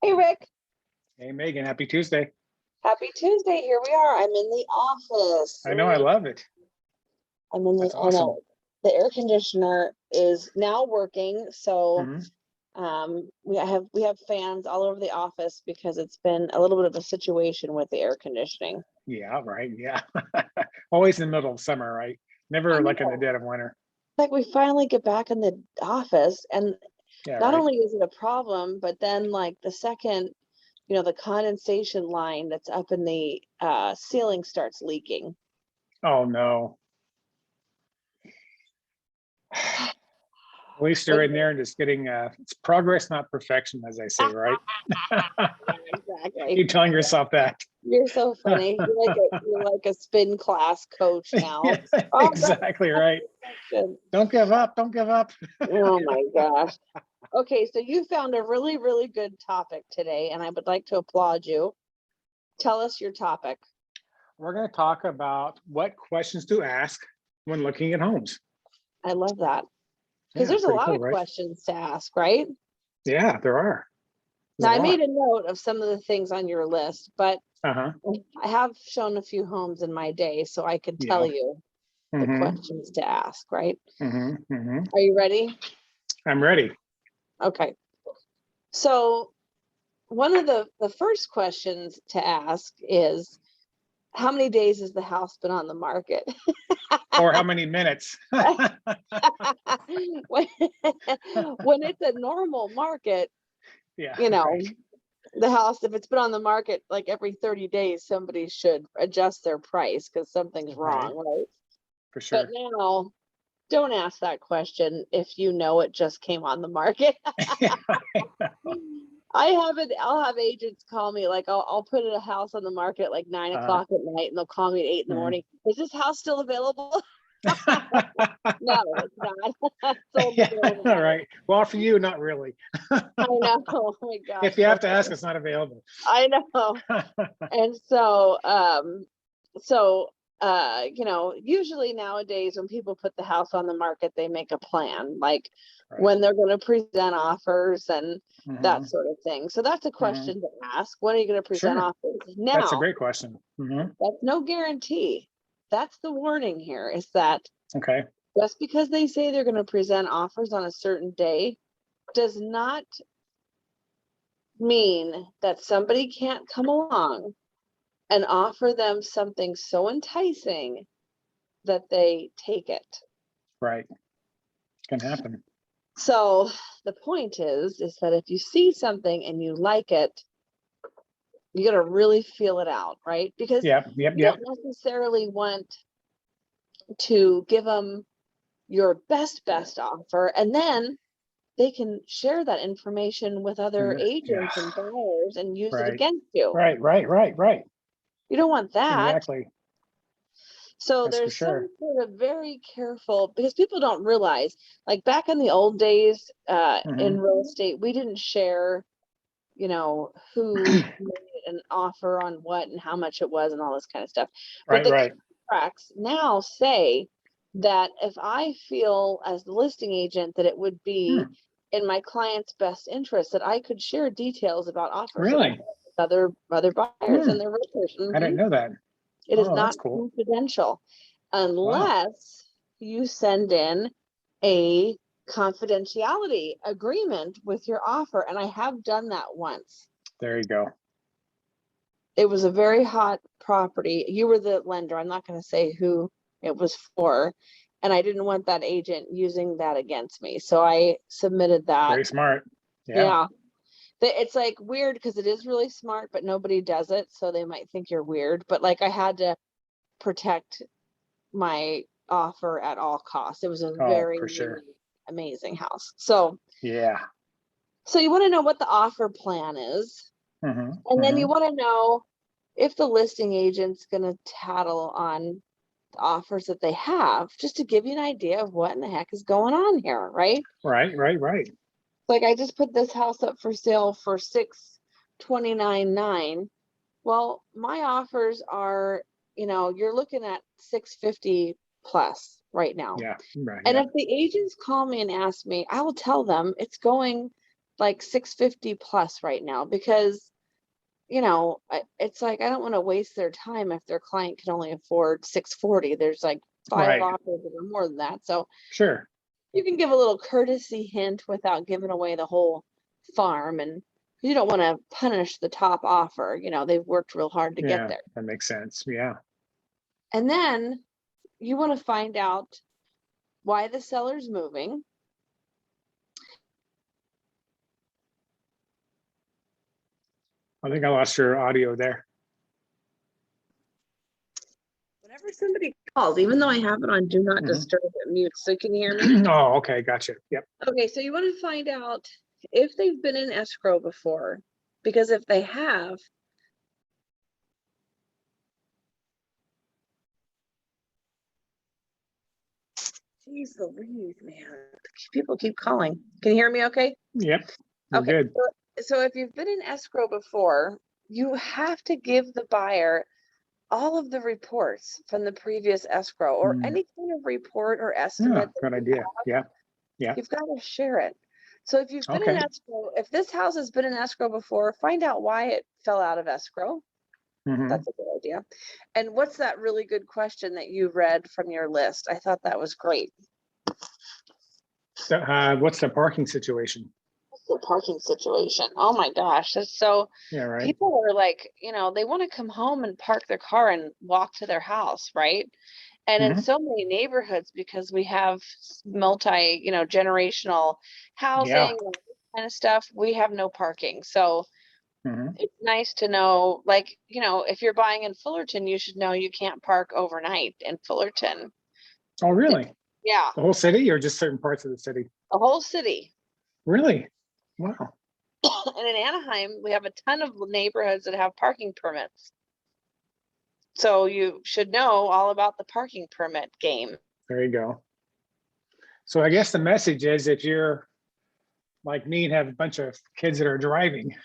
Hey Rick, Hey Megan, happy Tuesday. happy Tuesday. Here we are. I'm in the office. I know, I love it. That's I awesome. know the air conditioner is now working, so Hmm. we have fans all over the office because it's been a little bit of a situation with the air conditioning. Yeah, right. Yeah. Always in the middle of summer, right? I Never like in the know. dead of winter. Like we finally get back in the office, and Yeah, not right. only is it a problem, but then like the second, the condensation line that's up in the ceiling starts leaking. Oh no. At least What you're in there and just getting it's progress, not perfection, as I say, right? Yeah, exactly. Keep telling yourself that. You're so funny. You're like a spin class coach now. Yeah, Progress, exactly not right. perfection. Don't give up. Don't give up. Oh my gosh. Okay, so you found a really, really good topic today, and I would like to applaud you. Tell us your topic. We're going to talk about what questions to ask when looking at homes. I love that because Yeah, there's a pretty lot cool, of right? questions to ask, right? Yeah, there are. There's Now, a I made lot. a note of some of the things on your list, but Uh-huh. I have shown a few homes in my day, so I can tell Yeah. you the Mm-hmm. questions to ask, right? Mm-hmm. Mm-hmm. Are you ready? I'm ready. Okay. So one of the first questions to ask is how many days has the house been on the market? Or how many minutes? when, when it's a normal market, Yeah, you right. know, the house, if it's been on the market like every 30 days, somebody should adjust their price because something's Right. wrong, right? For But sure. now, don't ask that question if you know it just came on the market. Yeah. I'll have agents call me, like I'll put a house on the market at like 9 Uh, o'clock at night, and they'll call me at 8 in the mhm. morning. Is this house still available? No, it's not. Sold Yeah, before the all night. right. Well, for you, not really. I know. Oh my gosh, If you have that's to ask, funny. it's not available. I know. And so usually nowadays when people put the house on the market, they make a plan, like Right. when they're going to present offers and that Hmm. sort of thing. So that's a Hmm. question to ask. When are you going to present Sure. offers? That's a Now, great question. Hmm. that's no guarantee. That's the warning here, is that Okay. just because they say they're going to present offers on a certain day does not mean that somebody can't come along and offer them something so enticing that they take it. Right. Can happen. So the point is that if you see something and you like it, you got to really feel it out, right? Because Yep. Yep. you Yep. don't necessarily want to give them your best offer, and then they can share that information with other Yeah. agents and buyers and use it Right. against you. Right. Right. Right. Right. You don't want that. Exactly. So That's for there's some sure. sort of very careful, because people don't realize, like back in the old days, in Hmm. real estate, we didn't share, who made an offer on what and how much it was and all this kind of stuff. But Right. the Right. contracts now say that if I feel as the listing agent that it would be Hmm. in my client's best interest, that I could share details about offers that I've Really? had with other buyers Hmm. and their realtors. I didn't know that. It is Oh, not that's cool. confidential Wow. unless you send in a confidentiality agreement with your offer. And I have done that once. There you go. It was a very hot property. You were the lender. I'm not going to say who it was for. And I didn't want that agent using that against me. So I submitted that. Very smart. Yeah. Yeah. It's like weird because it is really smart, but nobody does it. So they might think you're weird. But like I had to protect my offer at all costs. It was a Oh, very, for really sure. amazing house. So Yeah. you want to know what the offer plan is, Hmm. and then you Hmm. want to know if the listing agent's going to tattle on the offers that they have, just to give you an idea of what in the heck is going on here, right? Right. Right. Right. Like I just put this house up for sale for 629.9. Well, my offers are, you're looking at 650 plus right now. Yeah. Right. And Yeah. if the agents call me and ask me, I will tell them it's going like 650 plus right now because, you know, it's like, I don't want to waste their time if their client can only afford 640. There's like 5 Right. offers that are more than that. So Sure. you can give a little courtesy hint without giving away the whole farm, and you don't want to punish the top offer. You know, they've worked real hard to get Yeah, there. that makes sense. Yeah. And then you want to find out why the seller's moving. I think I lost your audio there. Whenever somebody calls, even though I have it on do not disturb, it mutes. So can you hear me? Oh, okay. Gotcha. Yep. Okay, so you want to find out if they've been in escrow before, because if they have, geez Louise, man, people keep calling. Can you hear me okay? Yep. You're Okay, good. so if you've been in escrow before, you have to give the buyer all of the reports from the previous escrow or any kind of report or Yeah, estimate that good you idea. have. Yeah. Yeah. You've got to share it. So if you've been in Okay. escrow, if this house has been in escrow before, find out why it fell out of escrow. That's a good idea. And what's that really good question that you read from your list? I thought that was great. So, what's the parking situation? The parking situation. Oh my gosh. That's so Yeah, right. people are like, you know, they want to come home and park their car and walk to their house, right? And in so many neighborhoods, because we have multi, you know, generational housing Yeah. and this kind of stuff, we have no parking. So Mhm. it's nice to know, like, you know, if you're buying in Fullerton, you should know you can't park overnight in Fullerton. Oh, really? Yeah, The whole city or just certain parts of the city? the whole city. Really? Wow. And in Anaheim, we have a ton of neighborhoods that have parking permits. So you should know all about the parking permit game. There you go. So I guess the message is if you're like me and have a bunch of kids that are driving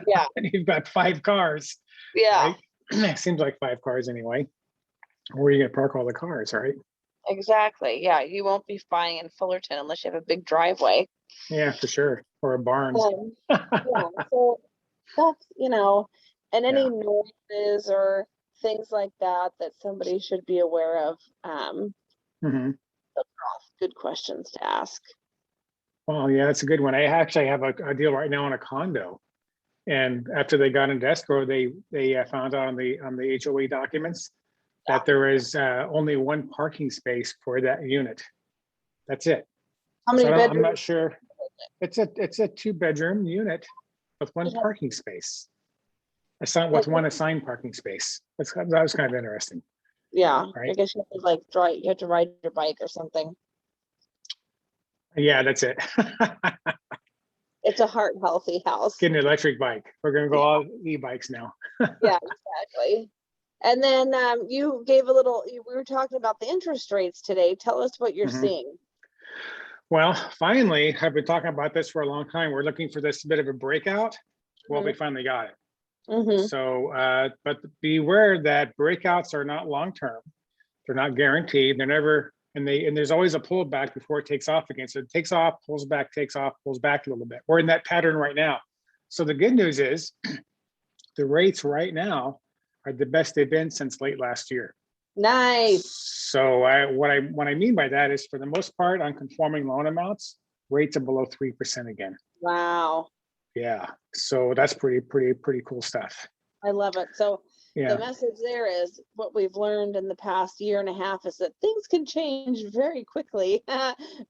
Yeah, and you've got 5 cars, yeah, right? It seems like 5 cars anyway. Where are you gonna park all the cars, right? exactly. Yeah, you won't be buying in Fullerton unless you have a big driveway. Yeah, for sure. Or a barn. Yeah, so that's, you know, and any Yeah. noises or things like that that somebody should be aware of. Mhm. Those are all good questions to ask. Well, yeah, that's a good one. I actually have a deal right now on a condo. And after they got into escrow, they found out on the HOA documents that there is only 1 parking space for that unit. That's it. How So many I'm not bedrooms? sure. It's a 2-bedroom unit with 1 parking space. With 1 assigned parking space. That was kind of interesting, Yeah, I right? guess you have to like drive, you have to ride your bike or something. Yeah, that's it. It's a heart healthy house. Get an electric bike. We're gonna go all e-bikes now. Yeah, exactly. And then you gave a little, we were talking about the interest rates today. Tell us what you're Mhm. seeing. Well, finally, I've been talking about this for a long time. We're looking for this bit of a breakout. Well, we finally got it. Mm-hmm. So, but beware that breakouts are not long-term. They're not guaranteed. They're never, and there's always a pullback before it takes off again. So it takes off, pulls back, takes off, pulls back a little bit. We're in that pattern right now. So the good news is the rates right now are the best they've been since late last year. Nice. So what I mean by that is for the most part on conforming loan amounts, rates are below 3% again. Wow. Yeah. So that's pretty cool stuff. I love it. So the Yeah. message there is what we've learned in the past year and a half is that things can change very quickly,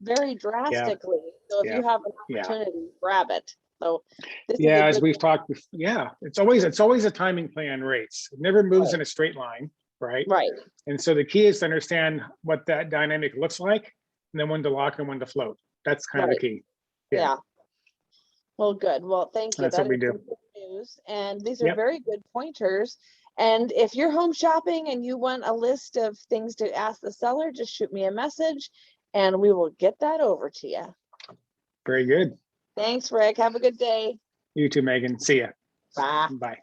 very drastically. So if Yeah. you have an Yeah. opportunity, grab it. So this is a Yeah, as good we've talked, yeah, it's always a timing play on rates. It never moves in a straight line, right? right. And so the key is to understand what that dynamic looks like, and then when to lock and when to float. That's kind of the Right. key. Yeah. Well, good. Well, thank you. That's That what we is do. some good news. And these are Yep. very good pointers. And if you're home shopping and you want a list of things to ask the seller, just shoot me a message and we will get that over to you. Very good. Thanks, Rick. Have a good day. You too, Megan. See ya. Bye. Bye.